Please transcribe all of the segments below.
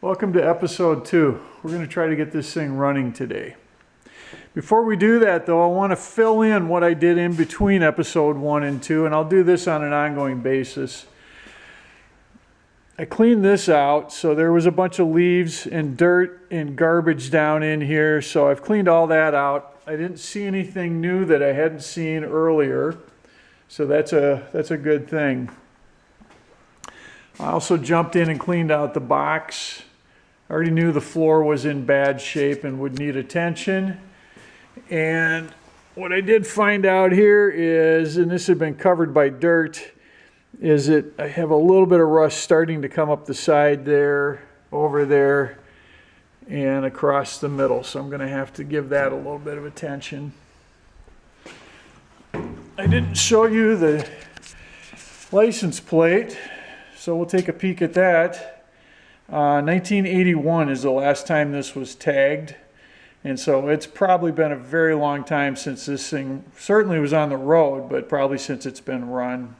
Welcome to episode 2. We're going to try to get this thing running today. Before we do that though, I want to fill in what I did in between episode 1 and 2, and I'll do this on an ongoing basis. I cleaned this out, so there was a bunch of leaves and dirt and garbage down in here, so I've cleaned all that out. I didn't see anything new that I hadn't seen earlier, so that's a good thing. I also jumped in and cleaned out the box. I already knew the floor was in bad shape and would need attention. And what I did find out here is, and this had been covered by dirt, is that I have a little bit of rust starting to come up the side there, over there, and across the middle. So I'm going to have to give that a little bit of attention. I didn't show you the license plate, so we'll take a peek at that. 1981 is the last time this was tagged, and so it's probably been a very long time since this thing certainly was on the road, but probably since it's been run.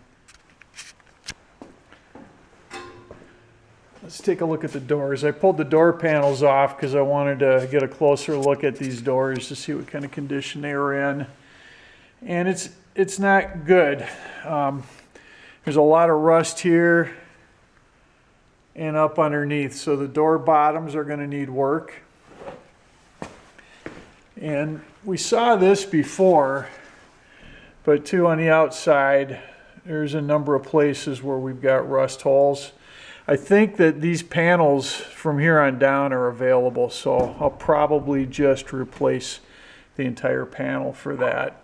Let's take a look at the doors. I pulled the door panels off because I wanted to get a closer look at these doors to see what kind of condition they were in, and it's not good. There's a lot of rust here and up underneath, so the door bottoms are going to need work. And we saw this before, but too on the outside there's a number of places where we've got rust holes. I think that these panels from here on down are available, so I'll probably just replace the entire panel for that.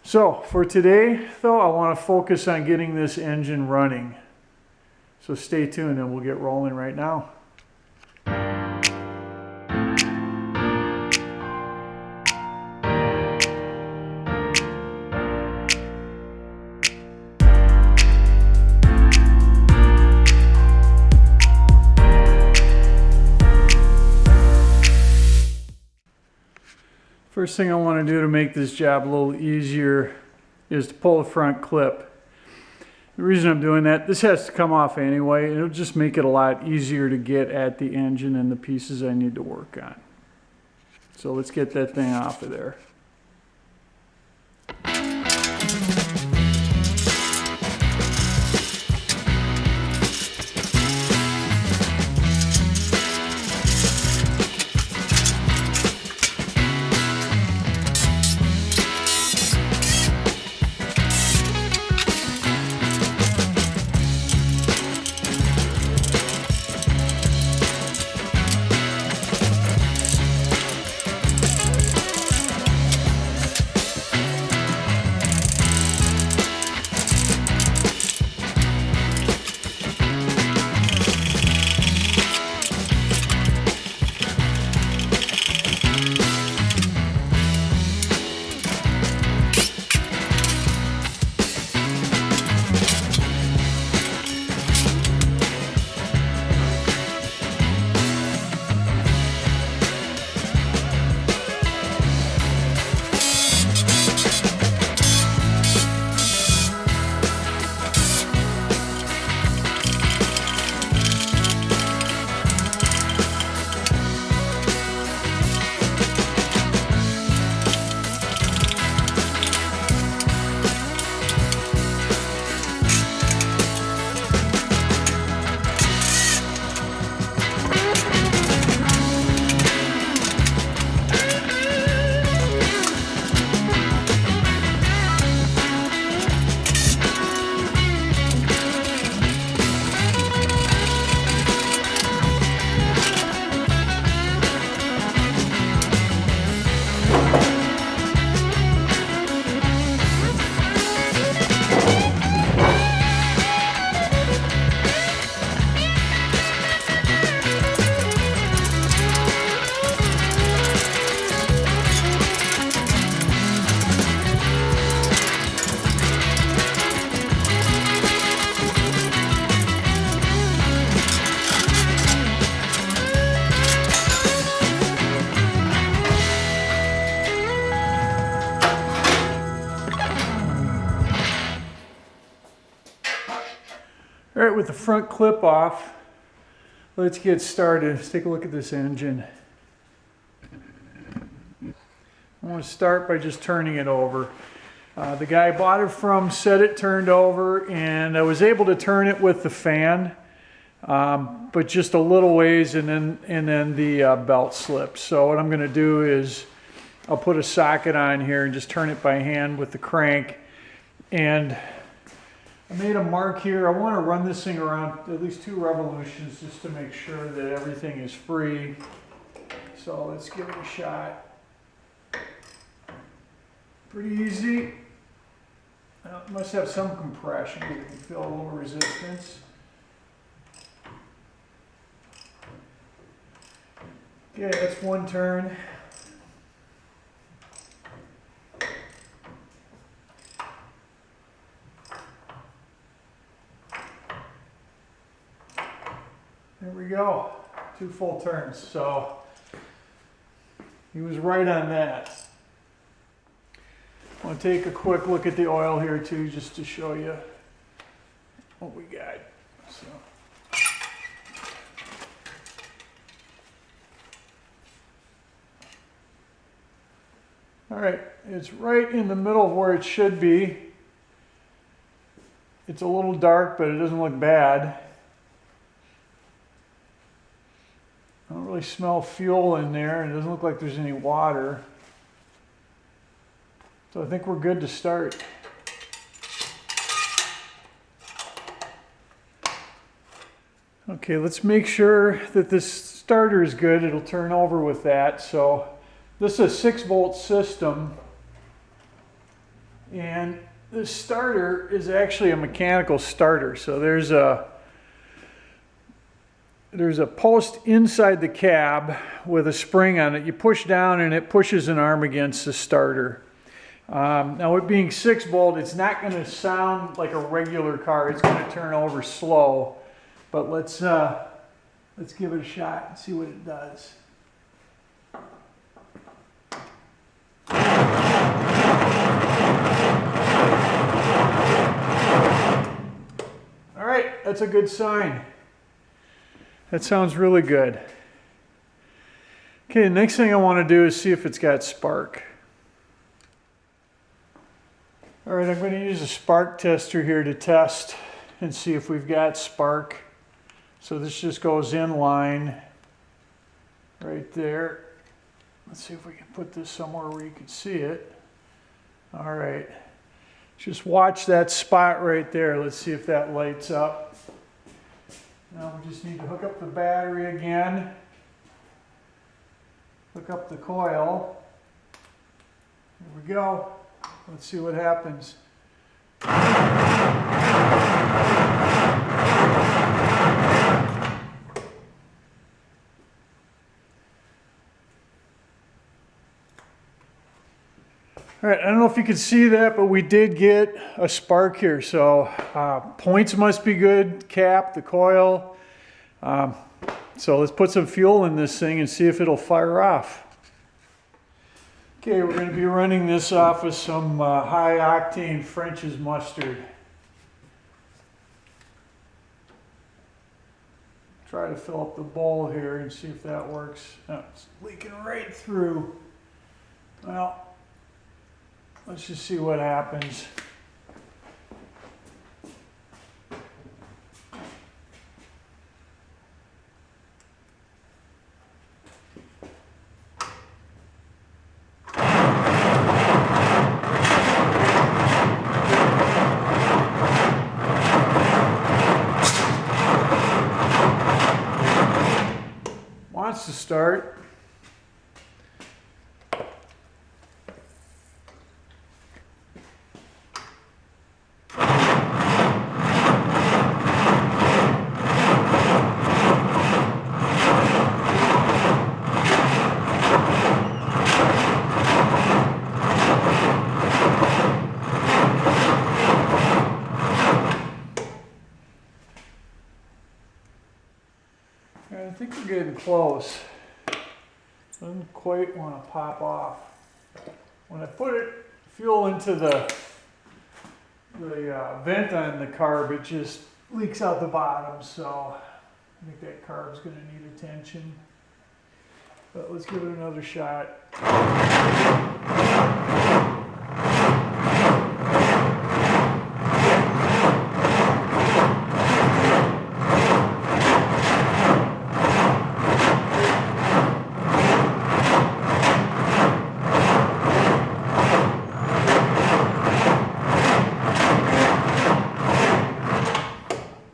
So for today, though, I want to focus on getting this engine running. So stay tuned and we'll get rolling right now. First thing I want to do to make this job a little easier is to pull the front clip. The reason I'm doing that, this has to come off anyway. It'll just make it a lot easier to get at the engine and the pieces I need to work on. So let's get that thing off of there. All right, with the front clip off, let's get started. Let's take a look at this engine. I want to start by just turning it over. The guy I bought it from said it turned over, and I was able to turn it with the fan, but just a little ways, and then the belt slipped. So what I'm going to do is I'll put a socket on here and just turn it by hand with the crank. And I made a mark here. I want to run this thing around at least 2 revolutions just to make sure that everything is free. So let's give it a shot. Pretty easy. It must have some compression, but you can feel a little resistance. Okay, that's 1 turn. There we go, 2 full turns. So he was right on that. I want to take a quick look at the oil here too, just to show you what we got. So. All right, it's right in the middle of where it should be. It's a little dark, but it doesn't look bad. I don't really smell fuel in there, and it doesn't look like there's any water. So I think we're good to start. Okay, let's make sure that this starter is good. It'll turn over with that. So this is a 6-volt system, and this starter is actually a mechanical starter. So there's a post inside the cab with a spring on it. You push down and it pushes an arm against the starter. Now it being 6-volt, it's not going to sound like a regular car. It's going to turn over slow. But let's give it a shot and see what it does. All right, that's a good sign. That sounds really good. Okay, the next thing I want to do is see if it's got spark. All right, I'm going to use a spark tester here to test and see if we've got spark. So this just goes in line right there. Let's see if we can put this somewhere where you can see it. All right, just watch that spot right there. Let's see if that lights up. Now we just need to hook up the battery again. Hook up the coil. Here we go. Let's see what happens. All right, I don't know if you can see that, but we did get a spark here. So points must be good, cap, the coil. So let's put some fuel in this thing and see if it'll fire off. Okay, we're going to be running this off with some high octane French's mustard. Try to fill up the bowl here and see if that works. Oh, it's leaking right through. Well, let's just see what happens. Wants to start. I think we're getting close. Doesn't quite want to pop off. When I put fuel into the vent on the carb, it just leaks out the bottom, so I think that carb's going to need attention. But let's give it another shot.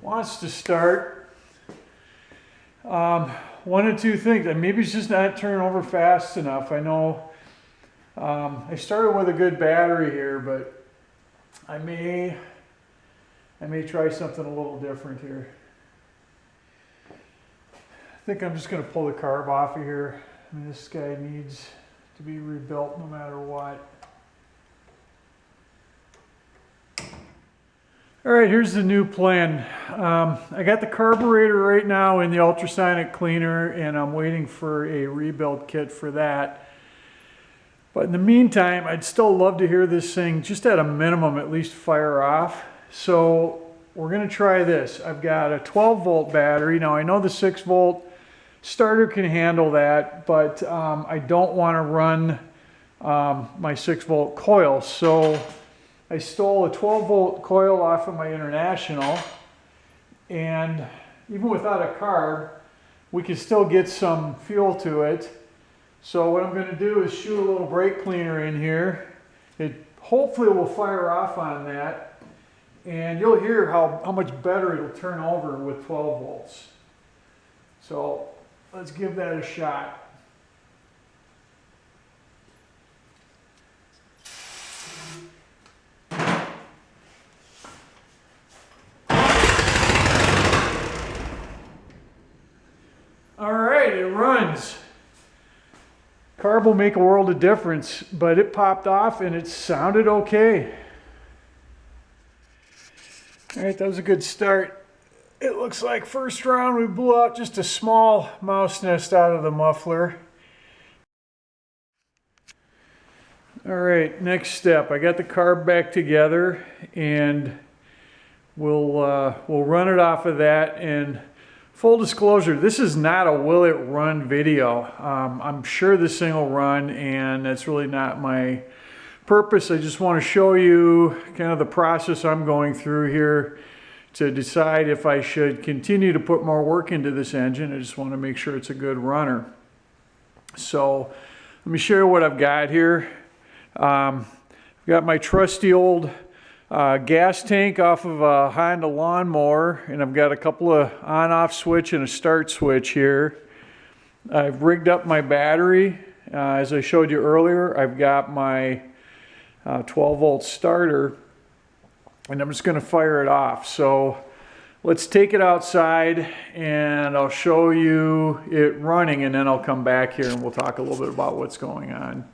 Wants to start. One of two things. Maybe it's just not turning over fast enough. I know I started with a good battery here, but I may try something a little different here. I think I'm just going to pull the carb off of here. This guy needs to be rebuilt no matter what. All right, here's the new plan. I got the carburetor right now in the ultrasonic cleaner, and I'm waiting for a rebuild kit for that. But in the meantime, I'd still love to hear this thing, just at a minimum, at least fire off. So we're gonna try this. I've got a 12-volt battery. Now I know the 6-volt starter can handle that, but I don't wanna run my 6-volt coil. So I stole a 12-volt coil off of my International, and even without a carb, we can still get some fuel to it. So what I'm going to do is shoot a little brake cleaner in here. It hopefully will fire off on that, and you'll hear how much better it'll turn over with 12 volts. So let's give that a shot. All right, it runs. Carb will make a world of difference, but it popped off and it sounded okay. All right, that was a good start. It looks like first round we blew out just a small mouse nest out of the muffler. All right, next step. I got the carb back together, and we'll run it off of that. And full disclosure, this is not a will it run video. I'm sure this thing will run, and that's really not my purpose. I just want to show you kind of the process I'm going through here to decide if I should continue to put more work into this engine. I just want to make sure it's a good runner. So let me show you what I've got here. I've got my trusty old gas tank off of a Honda lawnmower, and I've got a couple of on-off switch and a start switch here. I've rigged up my battery. As I showed you earlier, I've got my 12-volt starter, and I'm just going to fire it off. So let's take it outside, and I'll show you it running, and then I'll come back here and we'll talk a little bit about what's going on.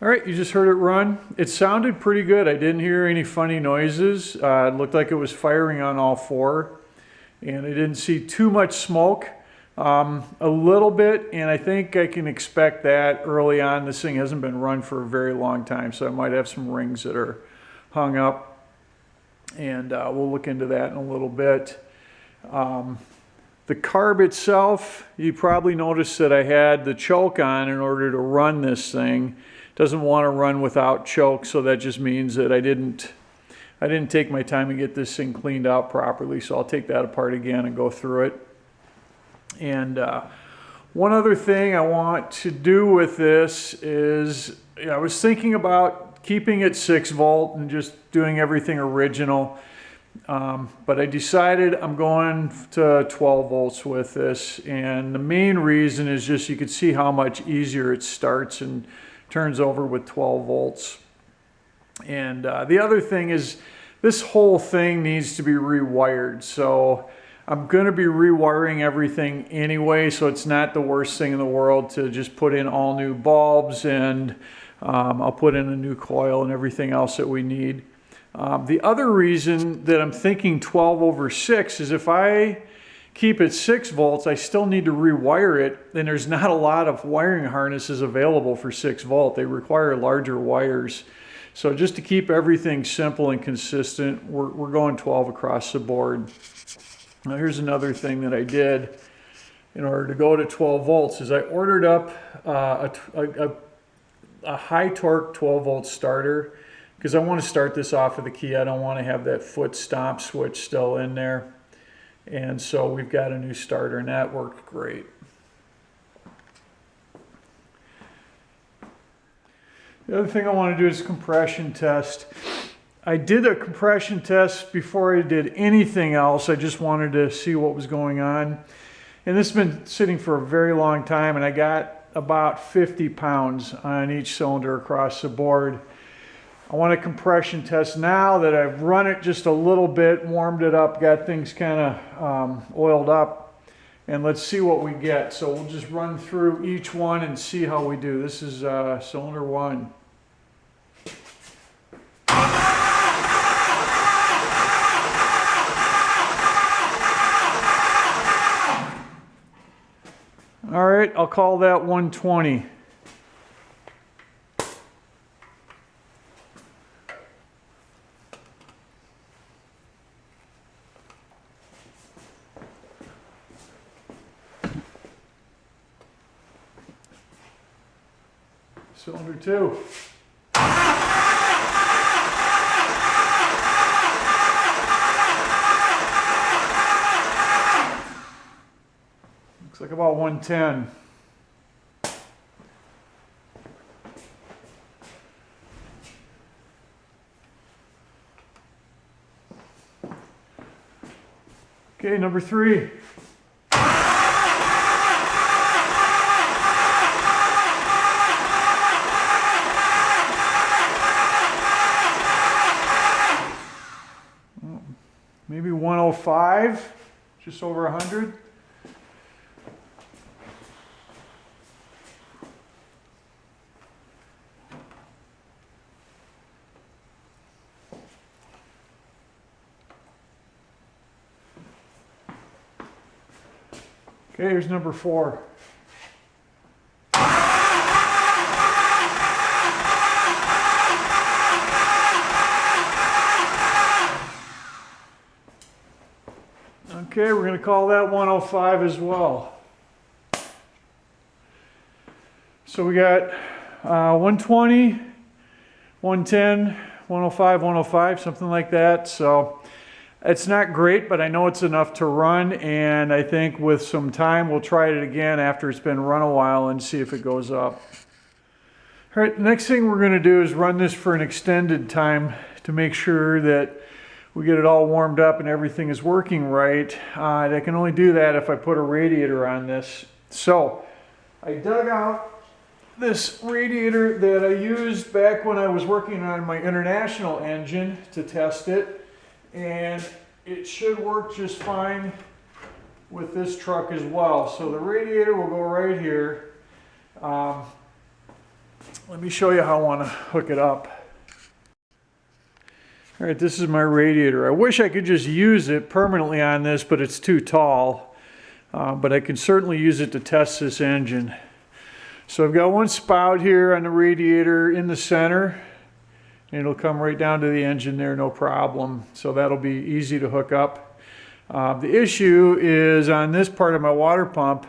All right, you just heard it run. It sounded pretty good. I didn't hear any funny noises. It looked like it was firing on all four, and I didn't see too much smoke. A little bit, and I think I can expect that early on. This thing hasn't been run for a very long time, so I might have some rings that are hung up, and we'll look into that in a little bit. The carb itself, you probably noticed that I had the choke on in order to run this thing. Doesn't want to run without choke, so that just means that I didn't I didn't take my time to get this thing cleaned out properly, so I'll take that apart again and go through it. And one other thing I want to do with this is, I was thinking about keeping it 6 volt and just doing everything original. But I decided I'm going to 12 volts with this, and the main reason is just you can see how much easier it starts and turns over with 12 volts. And the other thing is this whole thing needs to be rewired, so I'm going to be rewiring everything anyway, so it's not the worst thing in the world to just put in all new bulbs, and I'll put in a new coil and everything else that we need. The other reason that I'm thinking 12/6 is if I keep it 6 volts, I still need to rewire it, and there's not a lot of wiring harnesses available for 6 volt. They require larger wires. So just to keep everything simple and consistent, we're going 12 across the board. Now here's another thing that I did in order to go to 12 volts is I ordered up a high torque 12 volt starter, because I want to start this off with a key. I don't want to have that foot stomp switch still in there. And so we've got a new starter, and that worked great. The other thing I want to do is compression test. I did a compression test before I did anything else. I just wanted to see what was going on. And this has been sitting for a very long time, and I got about 50 pounds on each cylinder across the board. I want a compression test now that I've run it just a little bit, warmed it up, got things kind of oiled up, and let's see what we get. So we'll just run through each one and see how we do. This is cylinder 1. All right, I'll call that 120. Cylinder 2. Looks like about 110. Okay, number 3. Maybe 105, just over 100. Okay, here's number 4. Okay, we're going to call that 105 as well. So we got 120, 110, 105, 105, something like that. So it's not great, but I know it's enough to run, and I think with some time we'll try it again after it's been run a while and see if it goes up. All right, the next thing we're going to do is run this for an extended time to make sure that we get it all warmed up and everything is working right. I can only do that if I put a radiator on this. So I dug out this radiator that I used back when I was working on my international engine to test it, and it should work just fine with this truck as well. So the radiator will go right here. Let me show you how I want to hook it up. All right, this is my radiator. I wish I could just use it permanently on this, but it's too tall. But I can certainly use it to test this engine. So I've got one spout here on the radiator in the center, and it'll come right down to the engine there, no problem. So that'll be easy to hook up. The issue is on this part of my water pump,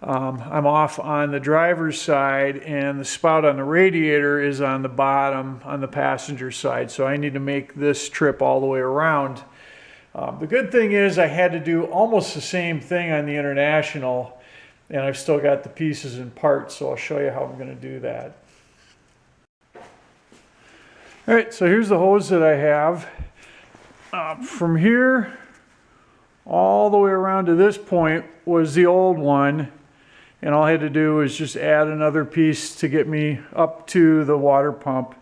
I'm off on the driver's side, and the spout on the radiator is on the bottom on the passenger side. So I need to make this trip all the way around. The good thing is I had to do almost the same thing on the International, and I've still got the pieces and parts, so I'll show you how I'm going to do that. All right, so here's the hose that I have. From here all the way around to this point was the old one, and all I had to do was just add another piece to get me up to the water pump.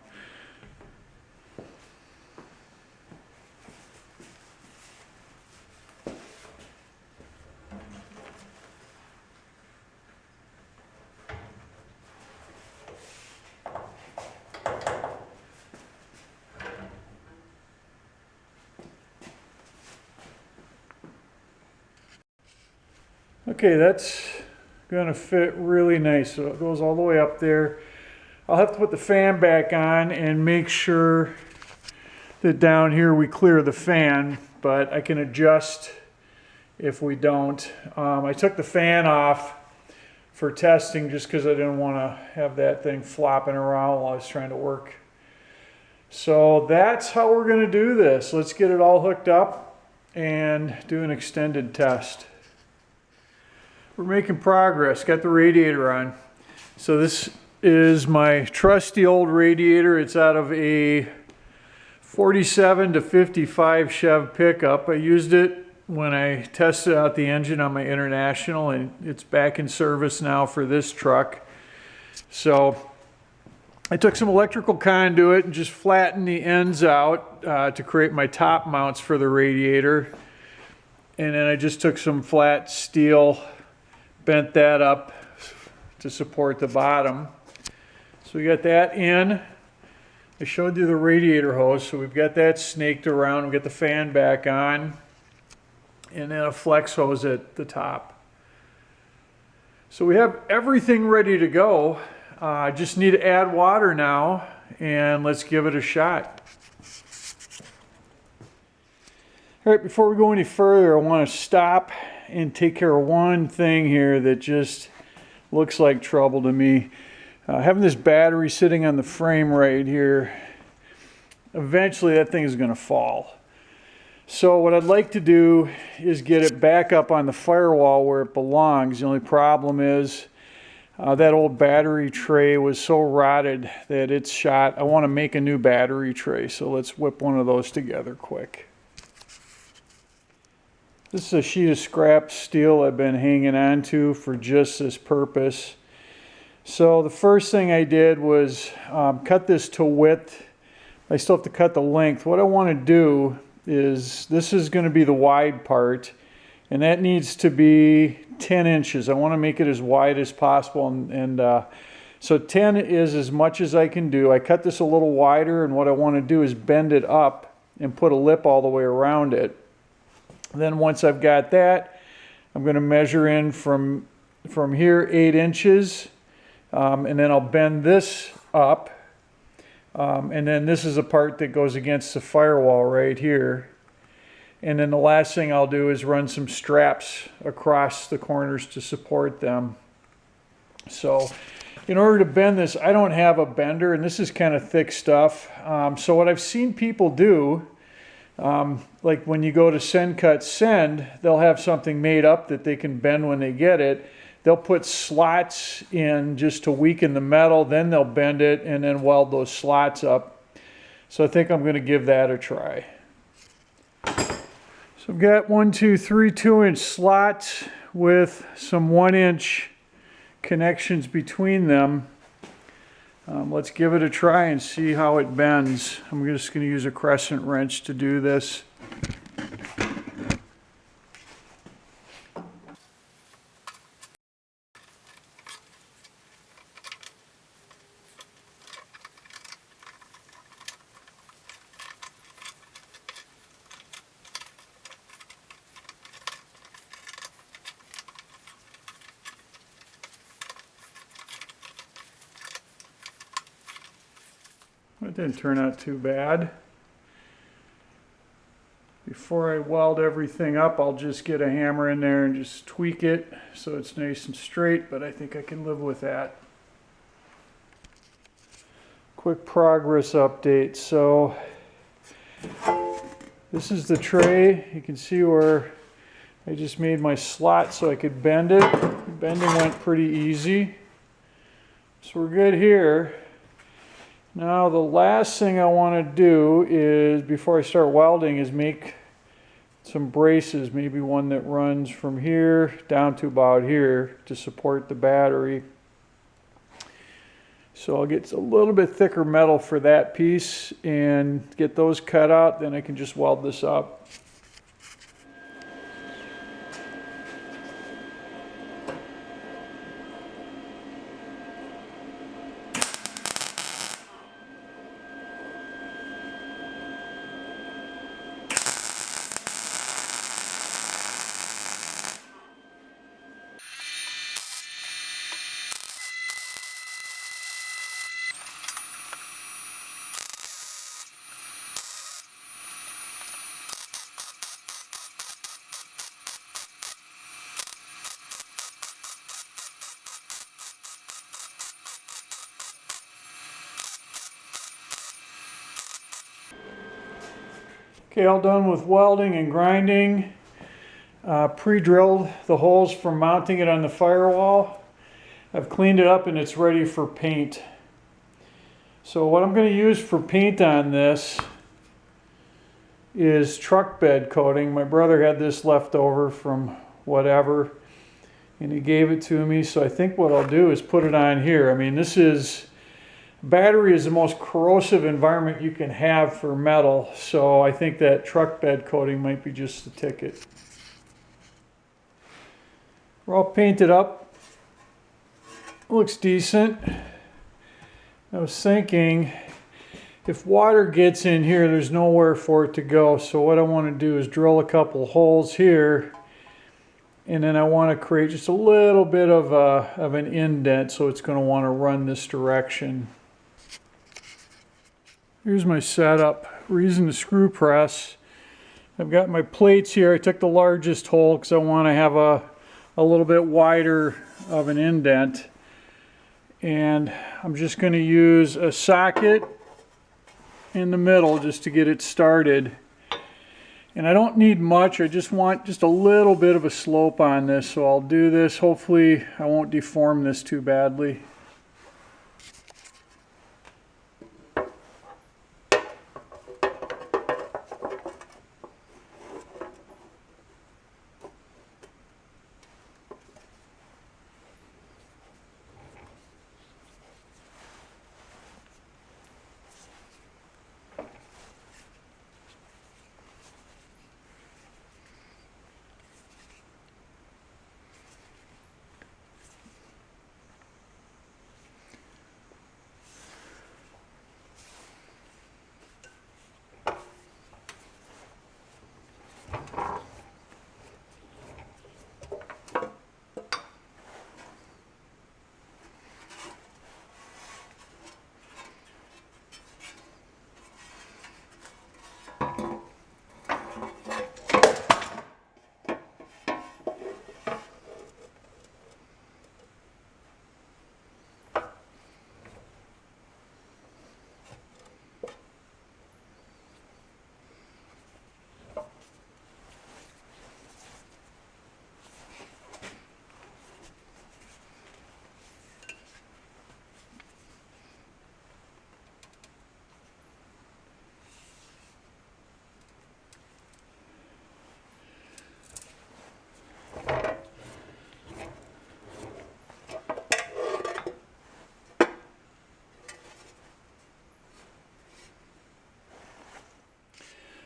Okay, that's going to fit really nice. So it goes all the way up there. I'll have to put the fan back on and make sure that down here we clear the fan, but I can adjust if we don't. I took the fan off for testing just because I didn't want to have that thing flopping around while I was trying to work. So that's how we're going to do this. Let's get it all hooked up and do an extended test. We're making progress. Got the radiator on. So this is my trusty old radiator. It's out of a 47 to 55 Chev pickup. I used it when I tested out the engine on my International, and it's back in service now for this truck. So I took some electrical conduit and just flattened the ends out to create my top mounts for the radiator. And then I just took some flat steel, bent that up to support the bottom. So we got that in. I showed you the radiator hose, so we've got that snaked around. We got the fan back on, and then a flex hose at the top. So we have everything ready to go. I just need to add water now, and let's give it a shot. All right, before we go any further, I want to stop and take care of one thing here that just looks like trouble to me. Having this battery sitting on the frame right here, eventually that thing is going to fall. So what I'd like to do is get it back up on the firewall where it belongs. The only problem is that old battery tray was so rotted that it's shot. I want to make a new battery tray, so let's whip one of those together quick. This is a sheet of scrap steel I've been hanging on to for just this purpose. So the first thing I did was cut this to width. I still have to cut the length. What I want to do is, this is going to be the wide part, and that needs to be 10 inches. I want to make it as wide as possible, and so 10 is as much as I can do. I cut this a little wider, and what I want to do is bend it up and put a lip all the way around it. Then once I've got that, I'm going to measure in from here 8 inches, and then I'll bend this up, and then this is a part that goes against the firewall right here. And then the last thing I'll do is run some straps across the corners to support them. So in order to bend this, I don't have a bender, and this is kind of thick stuff. So what I've seen people do, like when you go to Send Cut Send, they'll have something made up that they can bend when they get it. They'll put slots in just to weaken the metal, then they'll bend it and then weld those slots up. So I think I'm going to give that a try. So I've got 1, 2, 3 2-inch slots with some 1-inch connections between them. Let's give it a try and see how it bends. I'm just going to use a crescent wrench to do this. It didn't turn out too bad. Before I weld everything up, I'll just get a hammer in there and just tweak it so it's nice and straight, but I think I can live with that. Quick progress update. So this is the tray. You can see where I just made my slot so I could bend it. Bending went pretty easy. So we're good here. Now the last thing I want to do is, before I start welding, is make some braces, maybe one that runs from here down to about here to support the battery. So I'll get a little bit thicker metal for that piece and get those cut out, then I can just weld this up. Okay, all done with welding and grinding. Pre-drilled the holes for mounting it on the firewall. I've cleaned it up and it's ready for paint. So what I'm going to use for paint on this is truck bed coating. My brother had this left over from whatever and he gave it to me. So I think what I'll do is put it on here. I mean, battery is the most corrosive environment you can have for metal, so I think that truck bed coating might be just the ticket. We're all painted up. Looks decent. I was thinking, if water gets in here, there's nowhere for it to go, so what I want to do is drill a couple holes here, and then I want to create just a little bit of an indent, so it's going to want to run this direction. Here's my setup. We're using the screw press. I've got my plates here. I took the largest hole because I want to have a little bit wider of an indent. And I'm just going to use a socket in the middle just to get it started. And I don't need much. I just want just a little bit of a slope on this. So I'll do this. Hopefully I won't deform this too badly.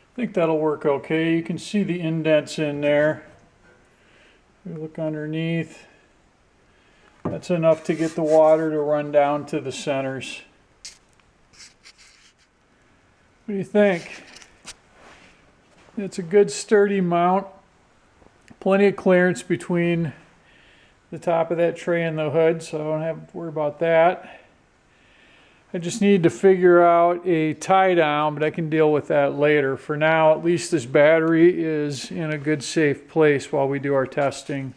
I think that'll work okay. You can see the indents in there. You look underneath. That's enough to get the water to run down to the centers. What do you think? It's a good sturdy mount. Plenty of clearance between the top of that tray and the hood, so I don't have to worry about that. I just need to figure out a tie down, but I can deal with that later. For now, at least this battery is in a good safe place while we do our testing.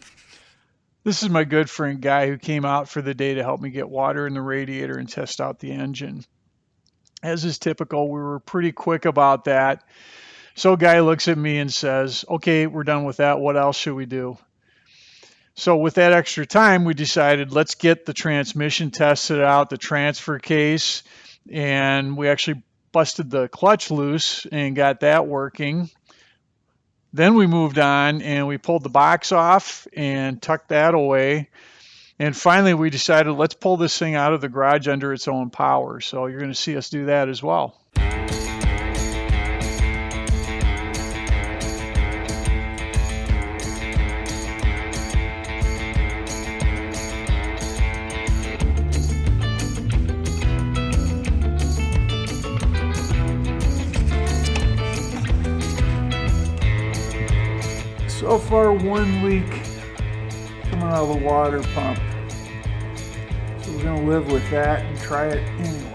This is my good friend Guy who came out for the day to help me get water in the radiator and test out the engine. As is typical, we were pretty quick about that. So Guy looks at me and says, okay, we're done with that. What else should we do? So with that extra time, we decided let's get the transmission tested out, the transfer case, and we actually busted the clutch loose and got that working. Then we moved on and we pulled the box off and tucked that away. And finally, we decided let's pull this thing out of the garage under its own power. So you're going to see us do that as well. So far, one leak coming out of the water pump. So we're going to live with that and try it anyway.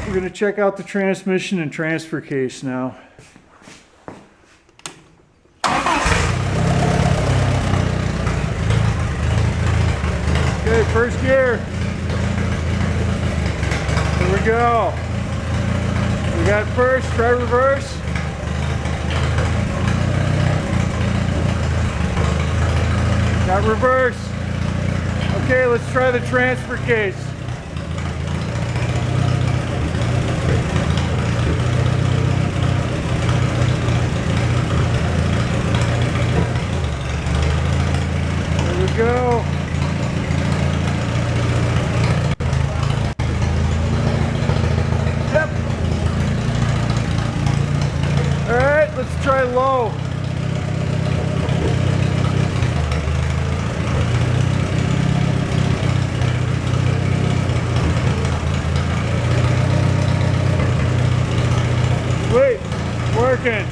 We're going to check out the transmission and transfer case now. Okay, first gear. Here we go. We got first, try reverse. Got reverse. Okay, let's try the transfer case. Go. Yep. All right, let's try low. Wait, working.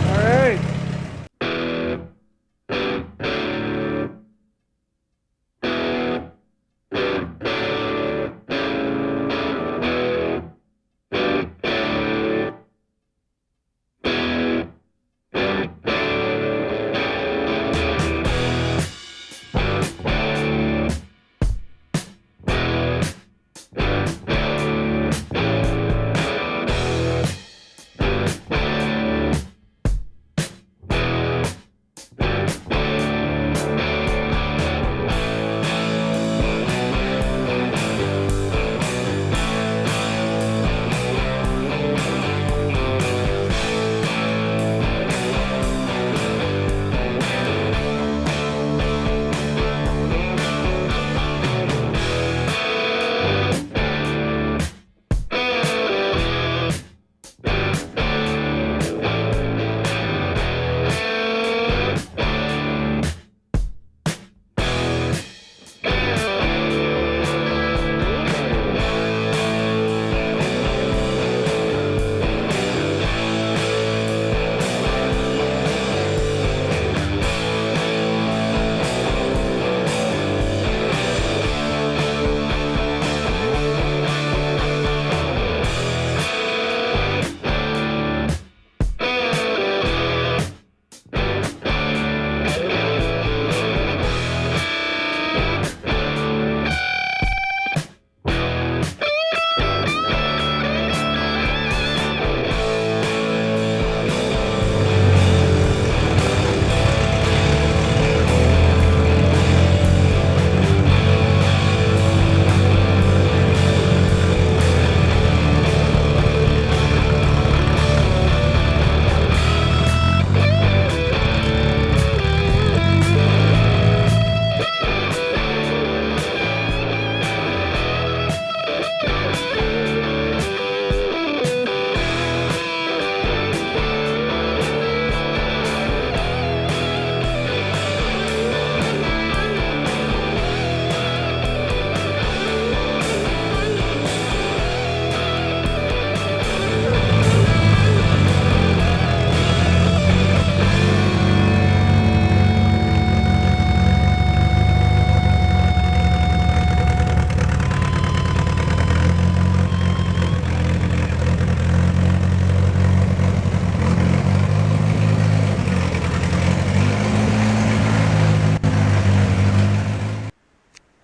All right.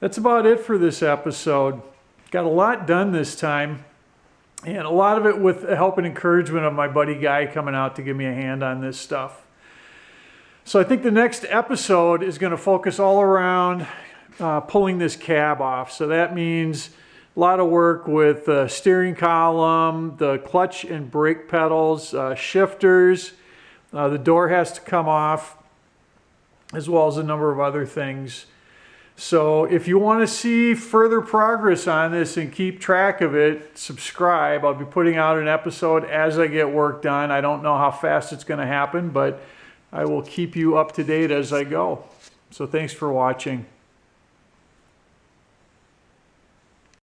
that's about it for this episode. Got a lot done this time, and a lot of it with the help and encouragement of my buddy Guy coming out to give me a hand on this stuff. So I think the next episode is going to focus all around pulling this cab off. So that means a lot of work with the steering column, the clutch and brake pedals, shifters. The door has to come off, as well as a number of other things. So if you want to see further progress on this and keep track of it, subscribe. I'll be putting out an episode as I get work done. I don't know how fast it's going to happen, but I will keep you up to date as I go. So thanks for watching.